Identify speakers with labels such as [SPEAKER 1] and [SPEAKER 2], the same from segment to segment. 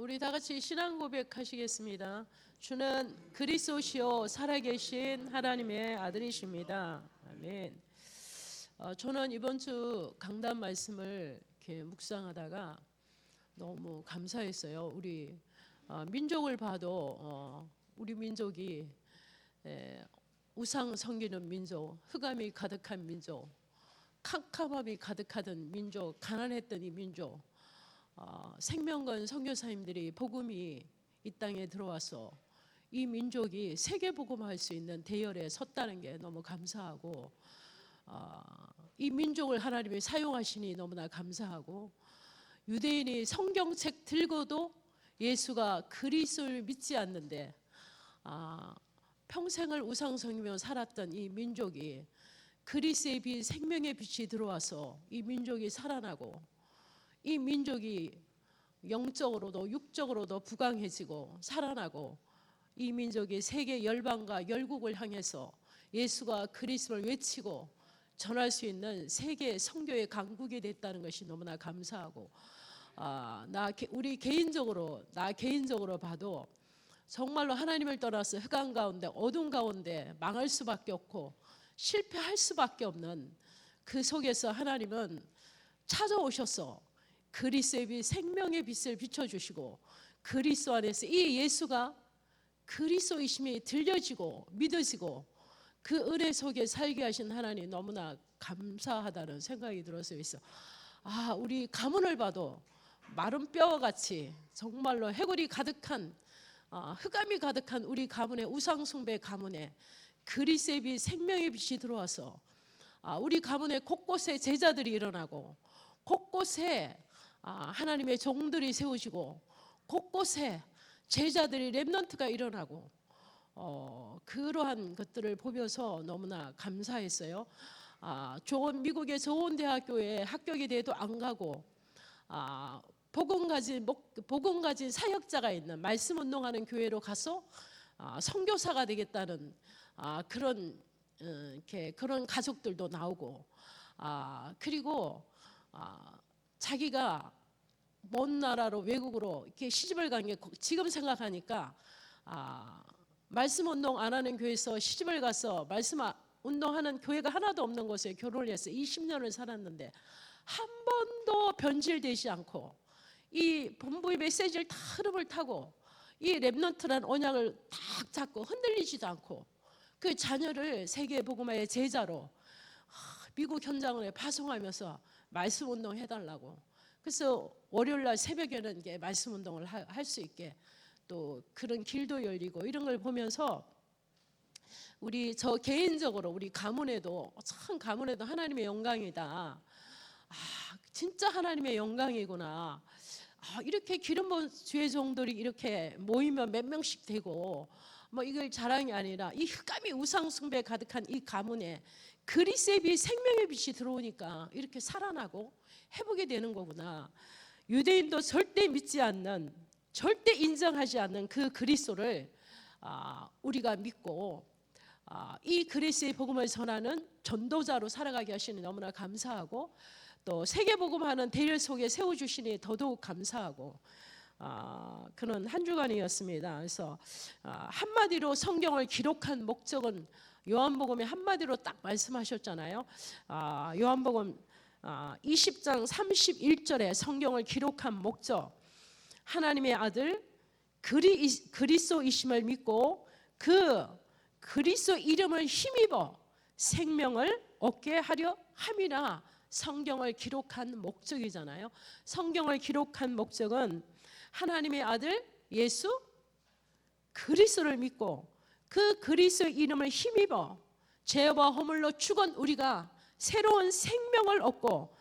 [SPEAKER 1] 우리 다 같이 신앙 고백하시겠습니다. 주는 그리스도시요 살아계신 하나님의 아들이십니다. 아멘. 저는 이번 주 강단 말씀을 이렇게 묵상하다가 너무 감사했어요. 우리 민족을 봐도 우리 민족이 우상 섬기는 민족, 흑암이 가득한 민족, 캄캄함이 가득하던 민족, 가난했던 이 민족, 생명건 선교사님들이 복음이 이 땅에 들어와서 이 민족이 세계 복음할 수 있는 대열에 섰다는 게 너무 감사하고, 이 민족을 하나님이 사용하시니 너무나 감사하고, 유대인이 성경책 들고도 예수가 그리스도를 믿지 않는데 평생을 우상 섬기며 살았던 이 민족이 그리스도의 빛, 생명의 빛이 들어와서 이 민족이 살아나고, 이 민족이 영적으로도 육적으로도 부강해지고 살아나고, 이 민족이 세계 열방과 열국을 향해서 예수가 그리스도를 외치고 전할 수 있는 세계 선교의 강국이 됐다는 것이 너무나 감사하고, 나 개인적으로 봐도 정말로 하나님을 떠나서 흑암 가운데 어둠 가운데 망할 수밖에 없고 실패할 수밖에 없는 그 속에서 하나님은 찾아오셔서 그리스도의 빛, 생명의 빛을 비춰주시고, 그리스도 안에서 이 예수가 그리스도이심이 들려지고 믿어지고 그 은혜 속에 살게 하신 하나님 너무나 감사하다는 생각이 들어서 있어. 우리 가문을 봐도 마른 뼈와 같이 정말로 해골이 가득한 흑암이 가득한 우리 가문의 우상숭배 가문에 그리스도의 빛, 생명의 빛이 들어와서 우리 가문의 곳곳에 제자들이 일어나고, 곳곳에 하나님의 종들이 세우시고, 곳곳에 제자들이 렘넌트가 일어나고, 그러한 것들을 보면서 너무나 감사했어요. 미국의 좋은 대학교에 합격이 돼도 안 가고, 복음 가진 사역자가 있는 말씀 운동하는 교회로 가서 선교사가 되겠다는 그런 가족들도 나오고, 그리고 자기가 먼 나라로 외국으로 이렇게 시집을 간 게 지금 생각하니까 말씀 운동 안 하는 교회에서 시집을 가서 말씀 운동하는 교회가 하나도 없는 곳에 결혼을 해서 20년을 살았는데 한 번도 변질되지 않고 이 본부의 메시지를 다 흐름을 타고 이 렘넌트란 언약을 딱 잡고 흔들리지도 않고 그 자녀를 세계 복음화의 제자로 미국 현장에 파송하면서 말씀 운동 해달라고. 그래서 월요일날 새벽에는 이게 말씀 운동을 할 수 있게 또 그런 길도 열리고, 이런 걸 보면서 저 개인적으로 우리 가문에도 하나님의 영광이다. 진짜 하나님의 영광이구나. 이렇게 기름 부은 주의 종들이 이렇게 모이면 몇 명씩 되고 이걸 자랑이 아니라 이 흑암이 우상 숭배 가득한 이 가문에 그리스도의 빛, 생명의 빛이 들어오니까 이렇게 살아나고 회복이 되는 거구나. 유대인도 절대 믿지 않는, 절대 인정하지 않는 그 그리스도를 우리가 믿고 이 그리스도의 복음을 전하는 전도자로 살아가게 하시니 너무나 감사하고, 또 세계 복음하는 대열 속에 세워주시니 더더욱 감사하고, 그런 한 주간이었습니다. 그래서 한마디로 성경을 기록한 목적은 요한복음에 한마디로 딱 말씀하셨잖아요. 요한복음 20장 31절에 성경을 기록한 목적, 하나님의 아들 그리스도이심을 믿고 그 그리스도 이름을 힘입어 생명을 얻게 하려 함이라. 성경을 기록한 목적이잖아요. 성경을 기록한 목적은 하나님의 아들 예수 그리스도를 믿고 그 그리스도 이름을 힘입어 죄와 허물로 죽은 우리가 새로운 생명을 얻고,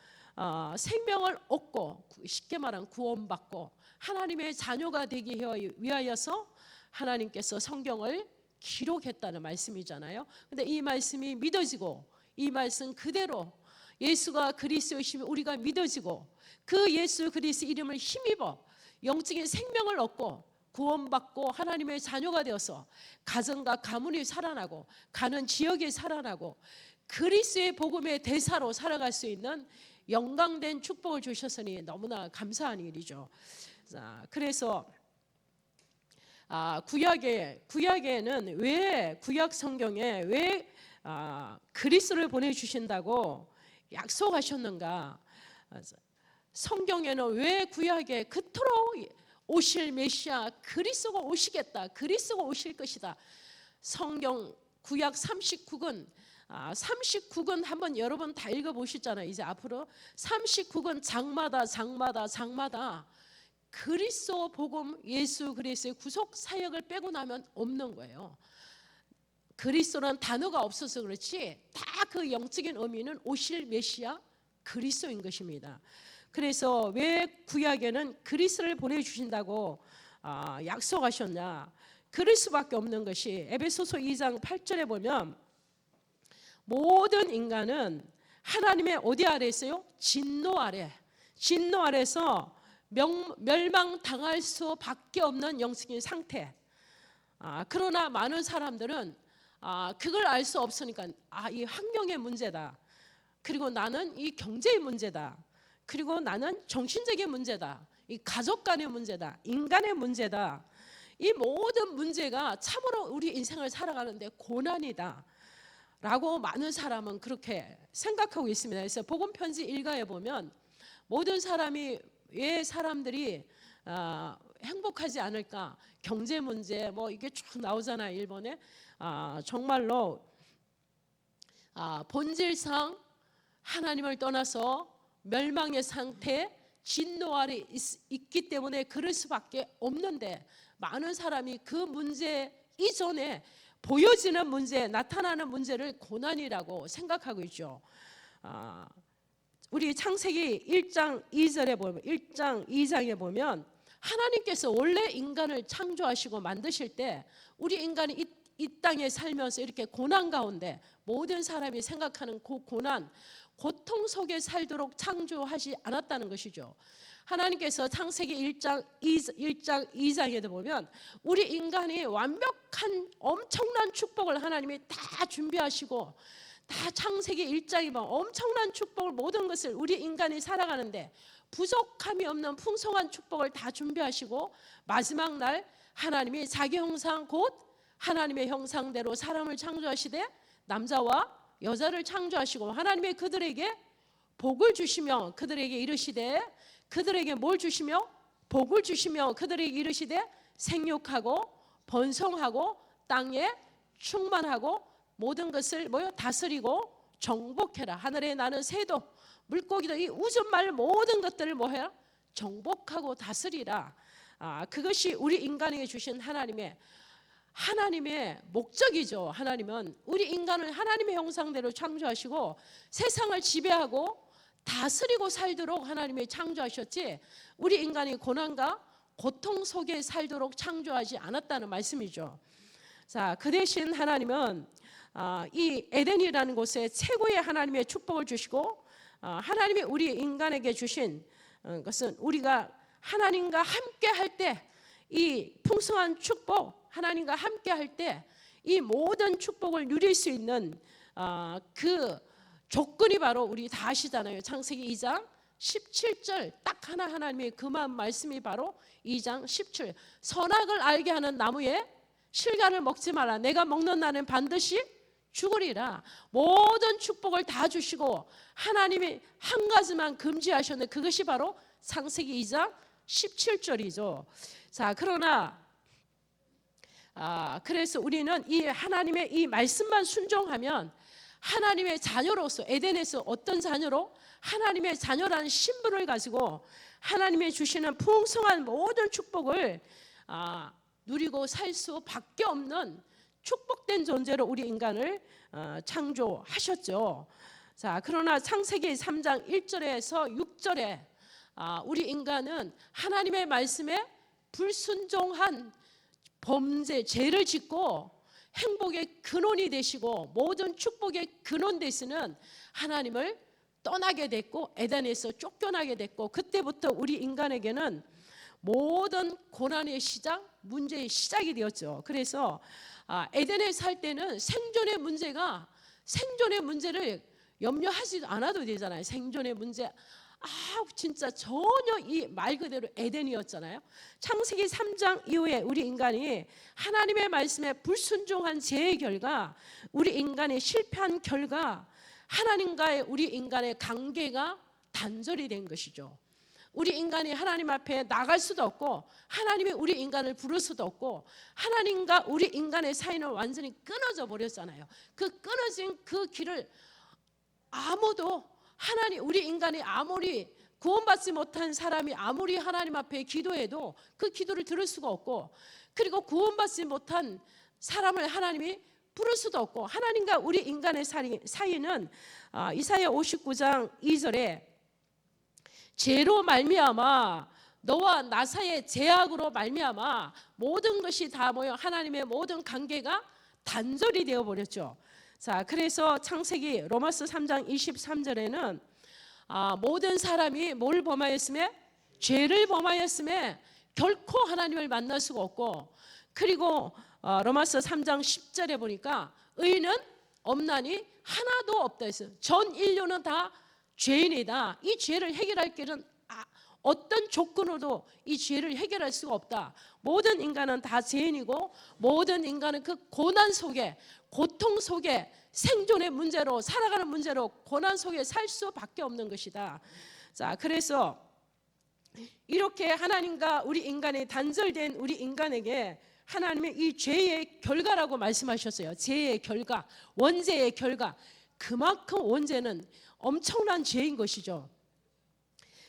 [SPEAKER 1] 쉽게 말하면 구원받고 하나님의 자녀가 되기 위하여서 하나님께서 성경을 기록했다는 말씀이잖아요. 근데 이 말씀이 믿어지고, 이 말씀 그대로 예수가 그리스도이심을 우리가 믿어지고 그 예수 그리스도 이름을 힘입어 영적인 생명을 얻고 구원받고 하나님의 자녀가 되어서 가정과 가문이 살아나고 가는 지역이 살아나고 그리스도의 복음의 대사로 살아갈 수 있는 영광된 축복을 주셨으니 너무나 감사한 일이죠. 자, 그래서 구약에는 왜 구약 성경에 왜 그리스도를 보내주신다고 약속하셨는가? 성경에는 왜 구약에 그토록 오실 메시아 그리스도가 오시겠다, 그리스도가 오실 것이다. 성경 구약 39권 39권 한번 여러분 다 읽어보시잖아요. 이제 앞으로 39권 장마다 그리스도 복음, 예수 그리스도의 구속 사역을 빼고 나면 없는 거예요. 그리스도는 단어가 없어서 그렇지 다 그 영적인 의미는 오실 메시아 그리스도인 것입니다. 그래서 왜 구약에는 그리스도를 보내주신다고 약속하셨냐? 그럴 수밖에 없는 것이 에베소서 2장 8절에 보면 모든 인간은 하나님의 어디 아래 있어요? 진노 아래서 멸망당할 수밖에 없는 영적인 상태. 그러나 많은 사람들은 그걸 알 수 없으니까 이 환경의 문제다. 그리고 나는 이 경제의 문제다. 그리고 나는 정신적인 문제다. 이 가족 간의 문제다. 인간의 문제다. 이 모든 문제가 참으로 우리 인생을 살아가는데 고난이다 라고 많은 사람은 그렇게 생각하고 있습니다. 그래서 복음 편지 1가에 보면 모든 사람이 왜 사람들이 행복하지 않을까? 경제 문제 뭐 이게 쭉 나오잖아요. 일본에 정말로 본질상 하나님을 떠나서 멸망의 상태, 진노 아래 있기 때문에 그럴 수밖에 없는데 많은 사람이 그 문제 이전에 보여지는 문제, 나타나는 문제를 고난이라고 생각하고 있죠. 우리 창세기 1장 2절에 보면 1장 2장에 보면 하나님께서 원래 인간을 창조하시고 만드실 때 우리 인간이 이 땅에 살면서 이렇게 고난 가운데 모든 사람이 생각하는 그 고난, 고통 속에 살도록 창조하지 않았다는 것이죠. 하나님께서 창세기 1장 2장에도 보면 우리 인간이 완벽한 엄청난 축복을 하나님이 다 준비하시고 다 창세기 1장이면 엄청난 축복을 모든 것을 우리 인간이 살아가는데 부족함이 없는 풍성한 축복을 다 준비하시고 마지막 날 하나님이 자기 형상 곧 하나님의 형상대로 사람을 창조하시되 남자와 여자를 창조하시고 하나님이 그들에게 복을 주시며 그들에게 이르시되 그들에게 뭘 주시며 복을 주시며 그들에게 이르시되 생육하고 번성하고 땅에 충만하고 모든 것을 다스리고 정복해라. 하늘에 나는 새도 물고기도 이 우주말 모든 것들을 뭐해라? 정복하고 다스리라. 그것이 우리 인간에게 주신 하나님의 목적이죠. 하나님은 우리 인간을 하나님의 형상대로 창조하시고 세상을 지배하고 다스리고 살도록 하나님이 창조하셨지 우리 인간이 고난과 고통 속에 살도록 창조하지 않았다는 말씀이죠. 자, 그 대신 하나님은 이 에덴이라는 곳에 최고의 하나님의 축복을 주시고 하나님이 우리 인간에게 주신 것은 우리가 하나님과 함께 할 때 이 풍성한 축복 하나님과 함께 할 때 이 모든 축복을 누릴 수 있는 그 조건이 바로 우리 다 아시잖아요. 창세기 2장 17절 딱 하나님의 그만 말씀이 바로 2장 17 선악을 알게 하는 나무에 실과를 먹지 마라. 내가 먹는 날은 반드시 죽으리라. 모든 축복을 다 주시고 하나님이 한 가지만 금지하셨는데 그것이 바로 창세기 2장 17절이죠. 자, 그러나 그래서 우리는 이 하나님의 이 말씀만 순종하면 하나님의 자녀로서 에덴에서 어떤 자녀로 하나님의 자녀라는 신분을 가지고 하나님이 주시는 풍성한 모든 축복을 누리고 살 수밖에 없는 축복된 존재로 우리 인간을 창조하셨죠. 자, 그러나 창세기 3장 1절에서 6절에 우리 인간은 하나님의 말씀에 불순종한 범죄, 죄를 짓고 행복의 근원이 되시고 모든 축복의 근원 되시는 하나님을 떠나게 됐고 에덴에서 쫓겨나게 됐고 그때부터 우리 인간에게는 모든 고난의 시작, 문제의 시작이 되었죠. 그래서 에덴에 살 때는 생존의 문제를 염려하지 않아도 되잖아요. 생존의 문제 진짜 전혀 이 말 그대로 에덴이었잖아요. 창세기 3장 이후에 우리 인간이 하나님의 말씀에 불순종한 죄의 결과, 우리 인간의 실패한 결과 하나님과의 우리 인간의 관계가 단절이 된 것이죠. 우리 인간이 하나님 앞에 나갈 수도 없고 하나님이 우리 인간을 부를 수도 없고 하나님과 우리 인간의 사이는 완전히 끊어져 버렸잖아요. 그 끊어진 그 길을 아무도 우리 인간이 아무리 구원받지 못한 사람이 아무리 하나님 앞에 기도해도 그 기도를 들을 수가 없고, 그리고 구원받지 못한 사람을 하나님이 부를 수도 없고, 하나님과 우리 인간의 사이는 이사야 59장 2절에 죄로 말미암아 너와 나 사이의 죄악으로 말미암아 모든 것이 다 모여 하나님의 모든 관계가 단절이 되어 버렸죠. 자, 그래서 창세기 로마서 3장 23절에는 모든 사람이 뭘 범하였으며 죄를 범하였으며 결코 하나님을 만날 수가 없고, 그리고 로마서 3장 10절에 보니까 의인은 없나니 하나도 없다 했어요. 전 인류는 다 죄인이다. 이 죄를 해결할 길은 어떤 조건으로도 이 죄를 해결할 수가 없다. 모든 인간은 다 죄인이고 모든 인간은 그 고난 속에, 고통 속에, 생존의 문제로, 살아가는 문제로 고난 속에 살 수밖에 없는 것이다. 자, 그래서 이렇게 하나님과 우리 인간이 단절된 우리 인간에게 하나님의 이 죄의 결과라고 말씀하셨어요. 죄의 결과, 원죄의 결과. 그만큼 원죄는 엄청난 죄인 것이죠.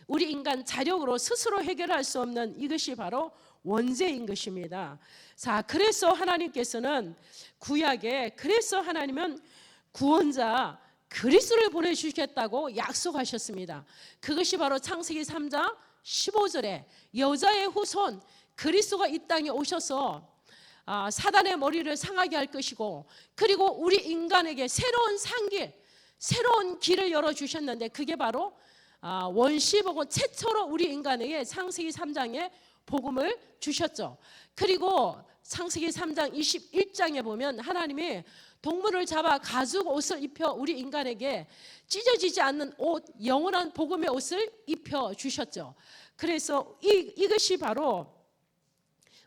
[SPEAKER 1] 우리 인간 자력으로 스스로 해결할 수 없는 이것이 바로 원죄인 것입니다. 자, 그래서 하나님께서는 구약에, 그래서 하나님은 구원자 그리스도를 보내주시겠다고 약속하셨습니다. 그것이 바로 창세기 3장 15절에 여자의 후손 그리스도가 이 땅에 오셔서 사단의 머리를 상하게 할 것이고, 그리고 우리 인간에게 새로운 산길, 새로운 길을 열어주셨는데 그게 바로 원시복음, 최초로 우리 인간에게 창세기 3장에 복음을 주셨죠. 그리고 창세기 3장 21장에 보면 하나님이 동물을 잡아 가죽 옷을 입혀 우리 인간에게 찢어지지 않는 옷, 영원한 복음의 옷을 입혀 주셨죠. 그래서 이것이 바로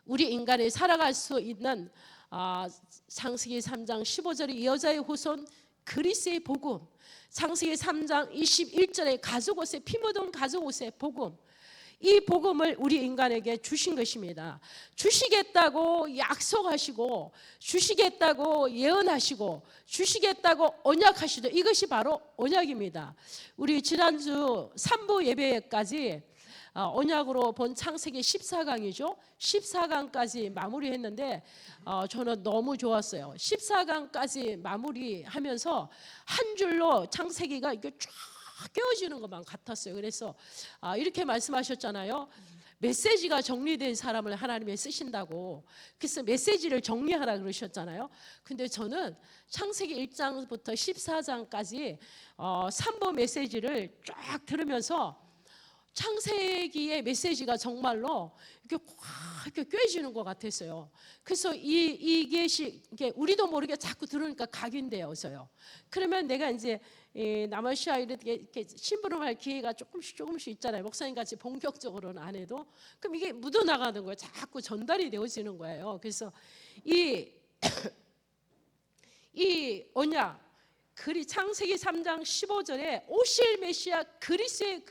[SPEAKER 1] 우리 인간이 살아갈 수 있는 창세기 3장 15절의 여자의 후손 그리스의 복음, 창세기 3장 21절의 가죽옷에, 피 묻은 가죽옷의 복음, 이 복음을 우리 인간에게 주신 것입니다. 주시겠다고 약속하시고, 주시겠다고 예언하시고, 주시겠다고 언약하시죠. 이것이 바로 언약입니다. 우리 지난주 3부 예배까지 언약으로 본 창세기 14강이죠. 14강까지 마무리했는데 저는 너무 좋았어요. 14강까지 마무리하면서 한 줄로 창세기가 이게 쫙 깨어지는 것만 같았어요. 그래서 이렇게 말씀하셨잖아요. 메시지가 정리된 사람을 하나님이 쓰신다고. 그래서 메시지를 정리하라 그러셨잖아요. 근데 저는 창세기 1장부터 14장까지 3부 메시지를 쫙 들으면서 창세기의 메시지가 정말로 이렇게 확 이렇게 꿰지는 것 같았어요. 그래서 이게 우리도 모르게 자꾸 들으니까 각인되어서요. 그러면 내가 이제 남아시아 이렇게 심부름할 기회가 조금씩 있잖아요. 목사님 같이 본격적으로는 안 해도. 그럼 이게 묻어나가는 거예요. 자꾸 전달이 되어지는 거예요. 그래서 이 언약, 창세기 3장 15절에 오실 메시아 그리스도의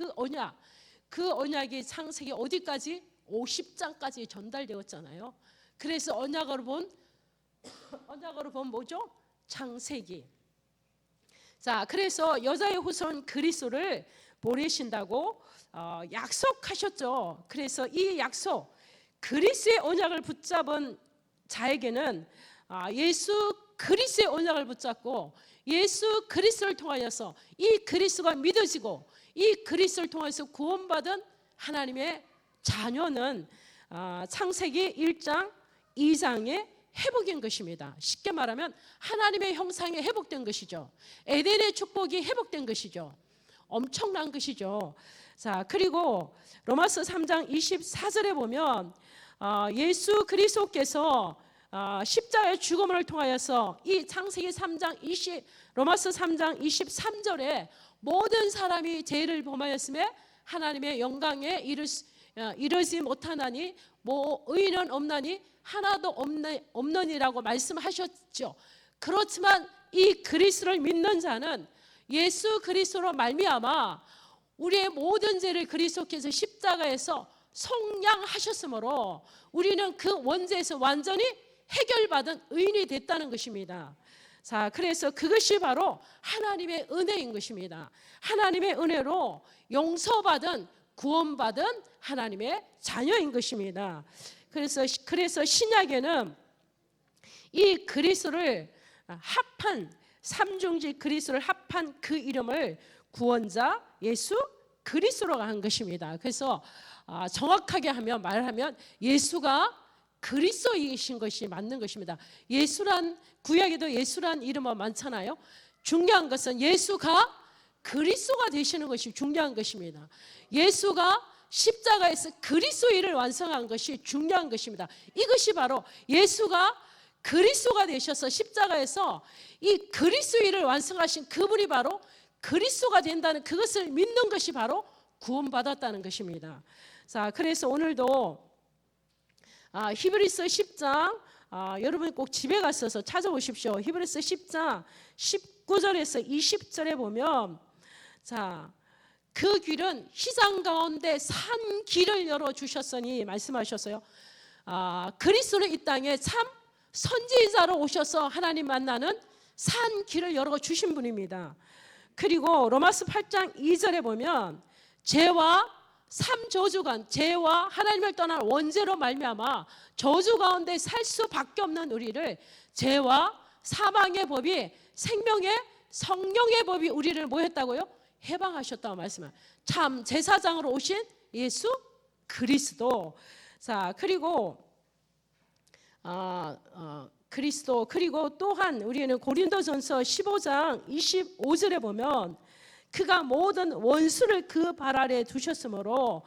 [SPEAKER 1] 그 언약이 창세기 어디까지? 50장까지 전달되었잖아요. 그래서 언약으로 본 뭐죠? 창세기. 자, 그래서 여자의 후손 그리스도를 보내신다고 약속하셨죠. 그래서 이 약속, 그리스도의 언약을 붙잡은 자에게는 예수 그리스도의 언약을 붙잡고 예수 그리스도를 통하여서 이 그리스도가 믿어지고 이 그리스도를 통해서 구원받은 하나님의 자녀는 창세기 1장 2장의 회복인 것입니다. 쉽게 말하면 하나님의 형상이 회복된 것이죠. 에덴의 축복이 회복된 것이죠. 엄청난 것이죠. 자, 그리고 로마서 3장 24절에 보면 예수 그리스도께서 십자가의 죽음을 통하여서 이 창세기 3장 20 로마서 3장 23절에 모든 사람이 죄를 범하였음에 하나님의 영광에 이르지 못하나니 뭐 의인은 없나니 하나도 없느니라고 말씀하셨죠. 그렇지만 이 그리스도를 믿는 자는 예수 그리스도로 말미암아 우리의 모든 죄를 그리스도께서 십자가에서 속량하셨으므로 우리는 그 원죄에서 완전히 해결받은 의인이 됐다는 것입니다. 자, 그래서 그것이 바로 하나님의 은혜인 것입니다. 하나님의 은혜로 용서받은 구원받은 하나님의 자녀인 것입니다. 그래서 신약에는 이 그리스도를 합한 삼중직 그리스도를 합한 그 이름을 구원자 예수 그리스도라고 한 것입니다. 그래서 정확하게 말하면 예수가 그리스도이신 것이 맞는 것입니다. 예수란 구약에도 예수란 이름은 많잖아요. 중요한 것은 예수가 그리스도가 되시는 것이 중요한 것입니다. 예수가 십자가에서 그리스도의 일을 완성한 것이 중요한 것입니다. 이것이 바로 예수가 그리스도가 되셔서 십자가에서 이 그리스도의 일을 완성하신 그분이 바로 그리스도가 된다는 그것을 믿는 것이 바로 구원받았다는 것입니다. 자, 그래서 오늘도 히브리서 10장 여러분 꼭 집에 가셔서 찾아보십시오. 히브리서 10장 19절에서 20절에 보면 자, 그 길은 희장 가운데 산 길을 열어주셨으니 말씀하셨어요. 그리스도는 이 땅에 참 선지자로 오셔서 하나님 만나는 산 길을 열어주신 분입니다. 그리고 로마서 8장 2절에 보면 죄와 삼저주간 죄와 하나님을 떠난 원죄로 말미암아 저주 가운데 살 수밖에 없는 우리를 죄와 사망의 법이 생명의 성령의 법이 우리를 뭐 했다고요? 해방하셨다고 말씀합니다. 참 제사장으로 오신 예수 그리스도. 자, 그리고 그리스도. 그리고 또한 우리는 고린도전서 15장 25절에 보면 그가 모든 원수를 그 발 아래 두셨으므로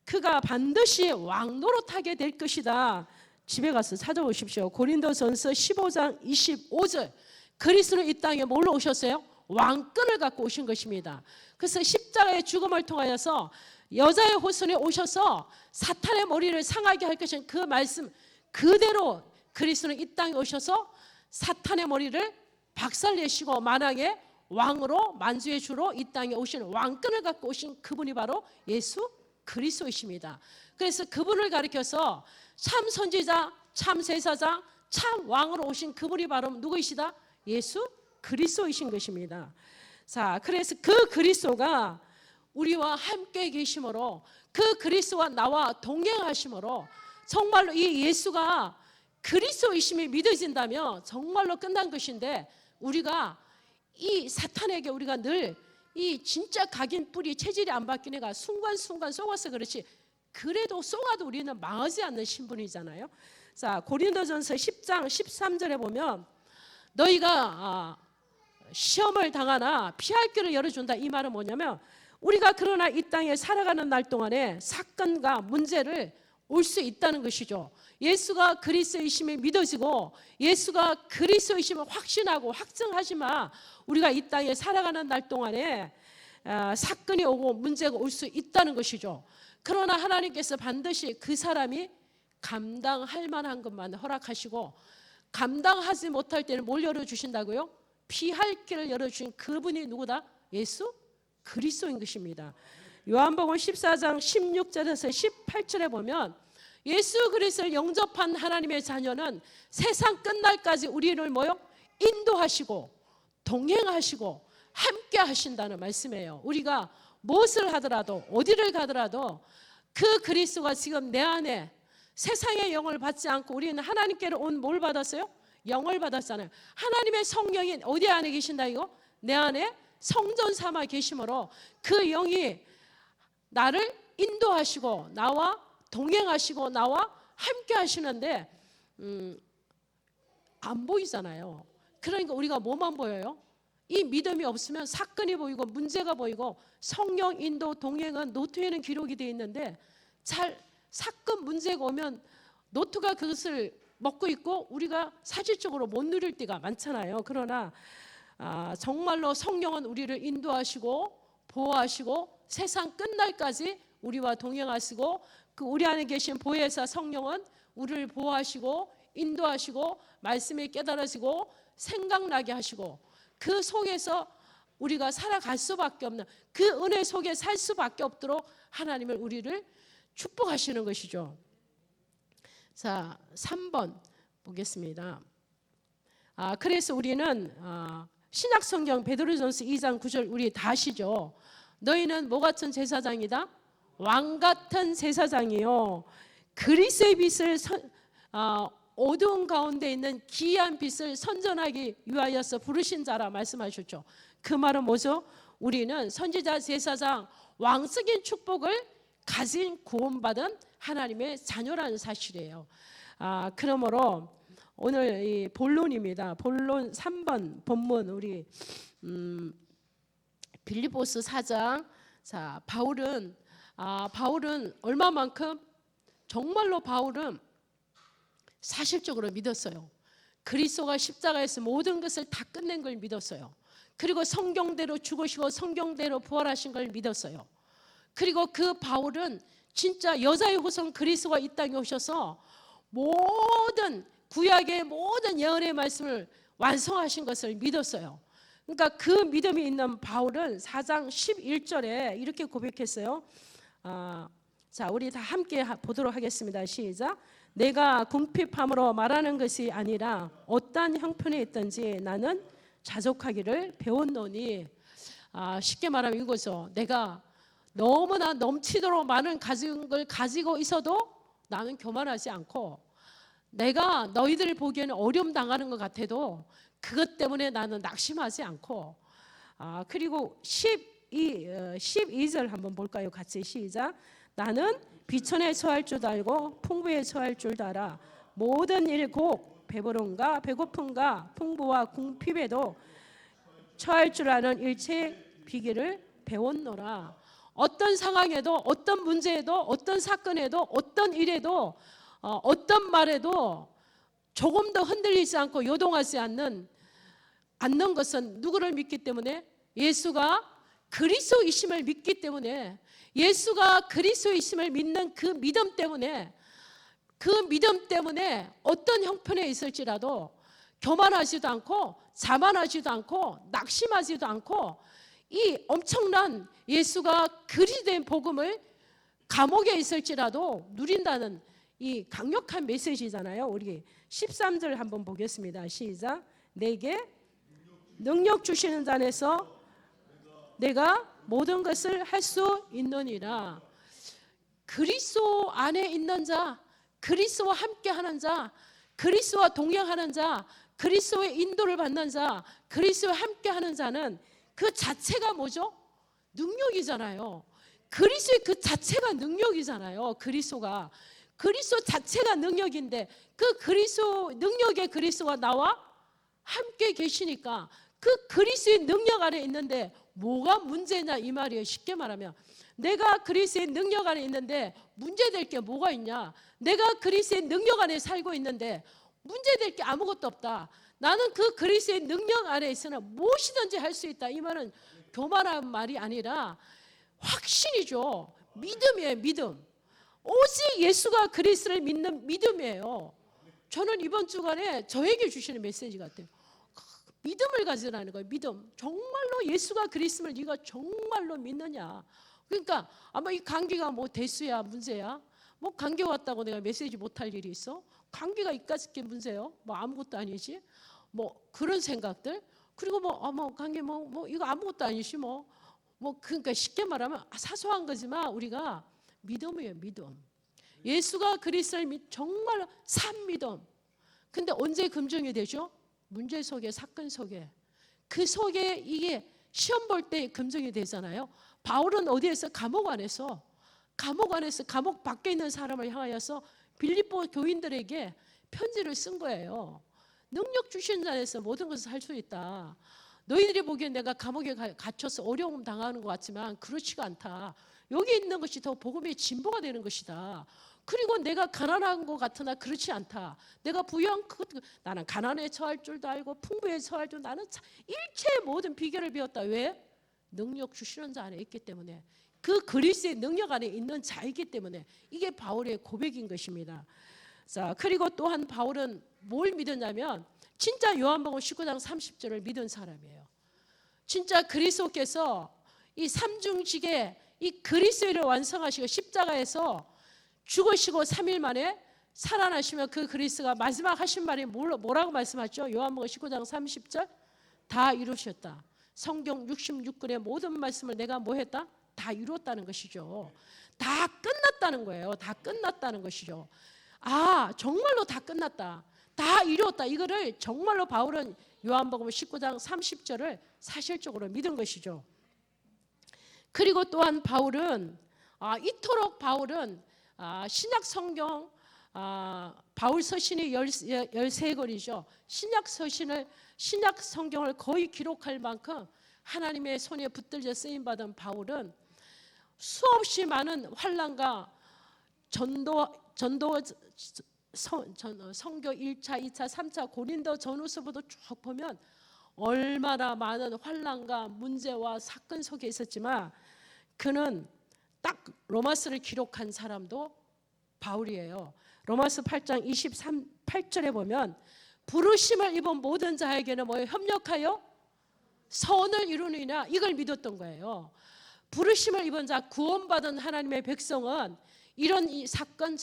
[SPEAKER 1] 그가 반드시 왕노릇하게 될 것이다. 집에 가서 찾아보십시오. 고린도전서 15장 25절. 그리스도는 이 땅에 뭘로 오셨어요? 왕권을 갖고 오신 것입니다. 그래서 십자가의 죽음을 통하여서 여자의 후손에 오셔서 사탄의 머리를 상하게 할 것인 그 말씀 그대로 그리스도는 이 땅에 오셔서 사탄의 머리를 박살내시고 만왕의 왕으로 만주의 주로 이 땅에 오신 왕권을 갖고 오신 그분이 바로 예수 그리스도이십니다. 그래서 그분을 가리켜서 참 선지자, 참 제사장, 참 왕으로 오신 그분이 바로 누구이시다? 예수 그리스도이신 것입니다. 자, 그래서 그 그리스도가 우리와 함께 계심으로 그 그리스도와 나와 동행하심으로 정말로 이 예수가 그리스도이심이 믿어진다면 정말로 끝난 것인데 우리가 이 사탄에게 우리가 늘 이 진짜 각인 뿌리 체질이 안 바뀐 애가 순간순간 속아서 그렇지 그래도 속아도 우리는 망하지 않는 신분이잖아요. 자, 고린도전서 10장 13절에 보면 너희가 시험을 당하나 피할 길을 열어준다. 이 말은 뭐냐면 우리가 그러나 이 땅에 살아가는 날 동안에 사건과 문제를 올 수 있다는 것이죠. 예수가 그리스도이심이 믿어지고 예수가 그리스도이심을 확신하고 확증하지만 우리가 이 땅에 살아가는 날 동안에 사건이 오고 문제가 올 수 있다는 것이죠. 그러나 하나님께서 반드시 그 사람이 감당할 만한 것만 허락하시고 감당하지 못할 때는 뭘 열어주신다고요? 피할 길을 열어주신 그분이 누구다? 예수 그리스도인 것입니다. 요한복음 14장 16절에서 18절에 보면 예수 그리스도를 영접한 하나님의 자녀는 세상 끝날까지 우리를 뭐요? 인도하시고 동행하시고 함께 하신다는 말씀이에요. 우리가 무엇을 하더라도 어디를 가더라도 그 그리스도가 지금 내 안에 세상의 영을 받지 않고 우리는 하나님께로 온 뭘 받았어요? 영을 받았잖아요. 하나님의 성령이 어디 안에 계신다 이거? 내 안에 성전 삼아 계심으로 그 영이 나를 인도하시고 나와 동행하시고 나와 함께 하시는데 안 보이잖아요. 그러니까 우리가 뭐만 보여요? 이 믿음이 없으면 사건이 보이고 문제가 보이고 성령 인도 동행은 노트에는 기록이 되어 있는데 잘 사건 문제가 오면 노트가 그것을 먹고 있고 우리가 사실적으로 못 누릴 때가 많잖아요. 그러나 정말로 성령은 우리를 인도하시고 보호하시고 세상 끝날까지 우리와 동행하시고 그 우리 안에 계신 보혜사 성령은 우리를 보호하시고 인도하시고 말씀이 깨달아지고 생각나게 하시고 그 속에서 우리가 살아갈 수밖에 없는 그 은혜 속에 살 수밖에 없도록 하나님을 우리를 축복하시는 것이죠. 자, 3번 보겠습니다. 그래서 우리는 신약성경 베드로전서 2장 9절 우리 다 아시죠? 너희는 뭐 같은 제사장이다? 왕 같은 제사장이요. 그리스도의 빛을 어두운 가운데 있는 기이한 빛을 선전하기 위하여서 부르신 자라 말씀하셨죠. 그 말은 뭐죠? 우리는 선지자, 제사장, 왕적인 축복을 가진 구원받은 하나님의 자녀라는 사실이에요. 그러므로 오늘 이 본론입니다. 본론 3번 본문 우리 빌립보서 4장. 자, 바울은 얼마만큼 정말로 바울은 사실적으로 믿었어요. 그리스도가 십자가에서 모든 것을 다 끝낸 걸 믿었어요. 그리고 성경대로 죽으시고 성경대로 부활하신 걸 믿었어요. 그리고 그 바울은 진짜 여자의 후손 그리스도가 이 땅에 오셔서 모든 구약의 모든 예언의 말씀을 완성하신 것을 믿었어요. 그러니까 그 믿음이 있는 바울은 4장 11절에 이렇게 고백했어요. 자, 우리 다 함께 보도록 하겠습니다. 시작. 내가 궁핍함으로 말하는 것이 아니라 어떠한 형편에 있든지 나는 자족하기를 배웠노니. 쉽게 말하면 이거죠. 내가 너무나 넘치도록 많은 가진 걸 가지고 있어도 나는 교만하지 않고, 내가 너희들 보기에는 어려움 당하는 것 같아도 그것 때문에 나는 낙심하지 않고, 그리고 12절 한번 볼까요? 같이 시작. 나는 비천에 처할 줄 알고 풍부에 처할 줄 알아. 모든 일 곧 배부름과 배고픔과 풍부와 궁핍에도 처할 줄 아는 일체 비결을 배웠노라. 어떤 상황에도, 어떤 문제에도, 어떤 사건에도, 어떤 일에도, 어떤 말에도 조금 더 흔들리지 않고 요동하지 않는 것은 누구를 믿기 때문에? 예수가 그리스도이심을 믿기 때문에, 예수가 그리스도이심을 믿는 그 믿음 때문에, 그 믿음 때문에 어떤 형편에 있을지라도 교만하지도 않고 자만하지도 않고 낙심하지도 않고, 이 엄청난 예수가 그리스도의 복음을 감옥에 있을지라도 누린다는 이 강력한 메시지잖아요. 우리 13절 한번 보겠습니다. 시작. 내게 능력 주시는 자에서 내가 모든 것을 할 수 있느니라. 그리스도 안에 있는 자, 그리스도와 함께하는 자, 그리스도와 동행하는 자, 그리스도의 인도를 받는 자, 그리스도와 함께하는 자는 그 자체가 뭐죠? 능력이잖아요. 그리스도의 그 자체가 능력이잖아요. 그리스도 자체가 능력인데 그 그리스도 능력의 그리스도가 나와 함께 계시니까 그 그리스도의 능력 안에 있는데 뭐가 문제냐 이 말이에요. 쉽게 말하면 내가 그리스도의 능력 안에 있는데 문제될 게 뭐가 있냐? 내가 그리스도의 능력 안에 살고 있는데 문제될 게 아무것도 없다. 나는 그 그리스도의 능력 안에 있으나 무엇이든지 할 수 있다. 이 말은 교만한 말이 아니라 확신이죠. 믿음이에요. 믿음. 오직 예수가 그리스도를 믿는 믿음이에요. 저는 이번 주간에 저에게 주시는 메시지 같아요. 믿음을 가지라는 거예요. 믿음. 정말로 예수가 그리스도를 네가 정말로 믿느냐. 그러니까 아마 이 감기가 뭐 대수야 문제야. 뭐 감기 왔다고 내가 메시지 못할 일이 있어? 감기가 이까짓 게 문제요? 뭐 아무것도 아니지. 뭐 그런 생각들. 그리고 뭐 감기 뭐 이거 아무것도 아니지 뭐 그러니까 쉽게 말하면 사소한 거지만 우리가 믿음이에요. 믿음. 예수가 그리스도를 정말로 산 믿음. 근데 언제 검증이 되죠? 문제 속에, 사건 속에. 그 속에 이게 시험 볼 때 검증이 되잖아요. 바울은 어디에서? 감옥 안에서 감옥 밖에 있는 사람을 향하여서 빌립보 교인들에게 편지를 쓴 거예요. 능력 주신 자에서 모든 것을 할 수 있다. 너희들이 보기엔 내가 감옥에 갇혀서 어려움 당하는 것 같지만 그렇지가 않다. 여기 있는 것이 더 복음의 진보가 되는 것이다. 그리고 내가 가난한 것 같으나 그렇지 않다. 내가 나는 가난에 처할 줄도 알고 풍부에 처할 줄 나는 일체의 모든 비결을 배웠다. 왜? 능력 주시는 자 안에 있기 때문에, 그 그리스도의 능력 안에 있는 자이기 때문에 이게 바울의 고백인 것입니다. 자, 그리고 또한 바울은 뭘 믿었냐면 진짜 요한복음 19장 30절을 믿은 사람이에요. 진짜 그리스도께서 이 삼중직에 이 그리스도를 완성하시고 십자가에서 죽으시고 3일 만에 살아나시면 그 그리스도가 마지막 하신 말이 뭐라고 말씀하셨죠? 요한복음 19장 30절 다 이루셨다. 성경 66권의 모든 말씀을 내가 뭐 했다? 다 이루었다는 것이죠. 다 끝났다는 거예요. 다 끝났다는 것이죠. 아, 정말로 다 끝났다. 다 이루었다. 이거를 정말로 바울은 요한복음 19장 30절을 사실적으로 믿은 것이죠. 그리고 또한 바울은 이토록 바울은 신약 성경 바울 서신이 13권이죠. 신약 성경을 거의 기록할 만큼 하나님의 손에 붙들려 쓰임 받은 바울은 수없이 많은 환난과 선교 1차, 2차, 3차 고린도 전후서부터 쭉 보면 얼마나 많은 환난과 문제와 사건 속에 있었지만 그는 딱 로마서를 기록한 사람도 바울이에요. 로마서 8장 28절에 보면 부르심을 입은 모든 자에게는 뭐예요? 협력하여 선을 이루느니라, 이걸 믿었던 거예요. 부르심을 입은 자, 구원받은 하나님의 백성은 이런 이 사건,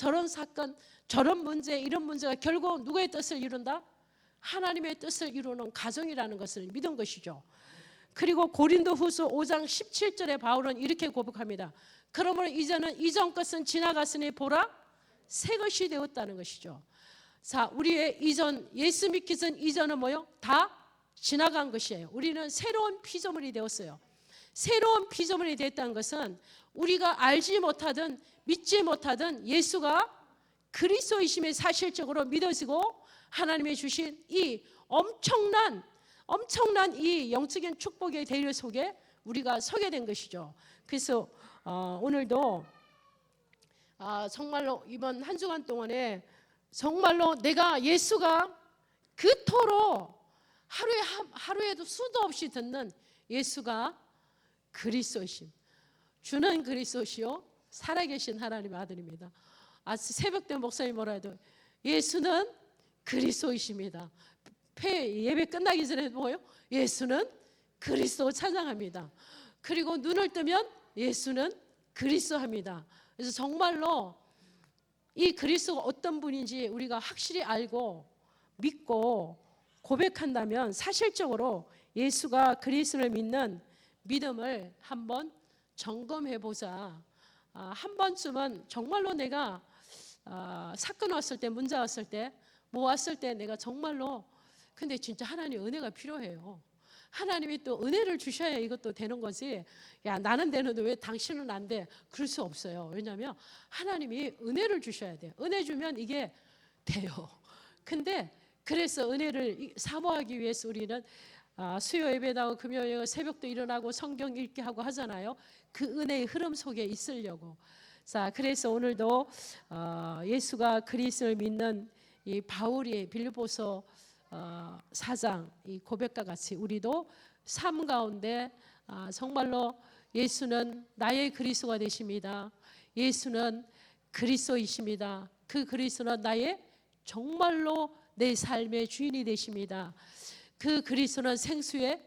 [SPEAKER 1] 저런 문제, 이런 문제가 결국 누구의 뜻을 이룬다? 하나님의 뜻을 이루는 가정이라는 것을 믿은 것이죠. 그리고 고린도후서 5장 17절에 바울은 이렇게 고백합니다. 그러므로 이제는 이전 것은 지나갔으니 보라 새 것이 되었다는 것이죠. 자, 우리의 이전, 예수 믿기 전 이전은 뭐요? 다 지나간 것이에요. 우리는 새로운 피조물이 되었어요. 새로운 피조물이 됐다는 것은 우리가 알지 못하든 믿지 못하든 예수가 그리스도이심이 사실적으로 믿어지고 하나님의 주신 이 엄청난 이 영적인 축복의 대열 속에 우리가 서게 된 것이죠. 그래서 오늘도 정말로 이번 한 주간 동안에 정말로 내가 예수가 그토록 하루에도 수도 없이 듣는 예수가 그리스도이심, 주는 그리스도시요 살아계신 하나님의 아들입니다. 새벽 때 목사님 뭐라 해도 예수는 그리스도이십니다. 예배 끝나기 전에 뭐예요? 예수는 그리스도 찬양합니다. 그리고 눈을 뜨면 예수는 그리스도 합니다. 그래서 정말로 이 그리스도가 어떤 분인지 우리가 확실히 알고 믿고 고백한다면 사실적으로 예수가 그리스도를 믿는 믿음을 한번 점검해보자. 한 번쯤은 정말로 내가 사건 왔을 때, 문제 왔을 때, 뭐 왔을 때 내가 정말로 근데 진짜 하나님 은혜가 필요해요. 하나님이 또 은혜를 주셔야 이것도 되는 거지. 야, 나는 되는데 왜 당신은 안 돼? 그럴 수 없어요. 왜냐하면 하나님이 은혜를 주셔야 돼요. 은혜 주면 이게 돼요. 근데 그래서 은혜를 사모하기 위해서 우리는 수요 예배다고 금요일 새벽도 일어나고 성경 읽기 하고 하잖아요. 그 은혜의 흐름 속에 있으려고. 자, 그래서 오늘도 예수가 그리스도를 믿는 이 바울이 빌립보서 4장 이 고백과 같이 우리도 삶 가운데 정말로 예수는 나의 그리스도가 되십니다. 예수는 그리스도이십니다. 그 그리스도는 나의 정말로 내 삶의 주인이 되십니다. 그 그리스도는 생수의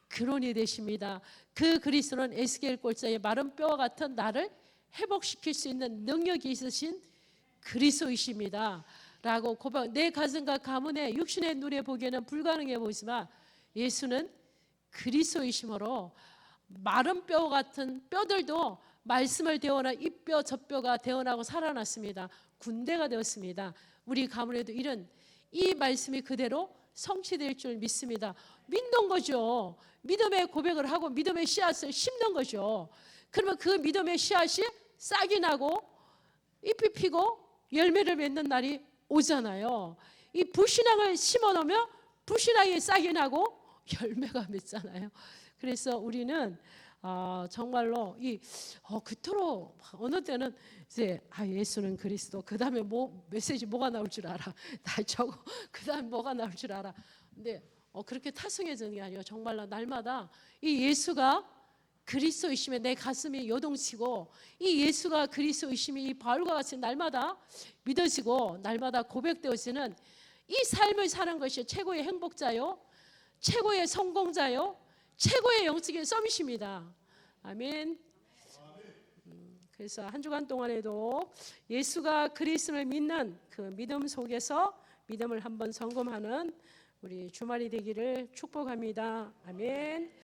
[SPEAKER 1] 근원이 되십니다. 그 그리스도는 에스겔 골짜기의 마른 뼈와 같은 나를 회복시킬 수 있는 능력이 있으신 그리스도이십니다. 라고 고백. 내 가슴과 가문에 육신의 눈에 보기에는 불가능해 보이지만 예수는 그리스도이심으로 마른 뼈 같은 뼈들도 말씀을 대어나 이 뼈 저 뼈가 대어나고 살아났습니다. 군대가 되었습니다. 우리 가문에도 이 말씀이 그대로 성취될 줄 믿습니다. 믿는 거죠. 믿음의 고백을 하고 믿음의 씨앗을 심는 거죠. 그러면 그 믿음의 씨앗이 싹이 나고 잎이 피고 열매를 맺는 날이 오잖아요. 이 불신앙을 심어놓으면 불신앙이 싹이 나고 열매가 맺잖아요. 그래서 우리는 정말로 그토록 어느 때는 이제 예수는 그리스도, 그 다음에 메시지 뭐가 나올 줄 알아. 나 저거 그 다음 뭐가 나올 줄 알아. 근데 그렇게 타성해지는 게 아니라 정말로 날마다 이 예수가 그리스도이심에 내 가슴이 요동치고, 이 예수가 그리스도이심이 이 바울과 같이 날마다 믿어지고 날마다 고백되어지는 이 삶을 사는 것이 최고의 행복자요, 최고의 성공자요, 최고의 영적인 서밋입니다. 아멘. 그래서 한 주간 동안에도 예수가 그리스도를 믿는 그 믿음 속에서 믿음을 한번 점검하는 우리 주말이 되기를 축복합니다. 아멘.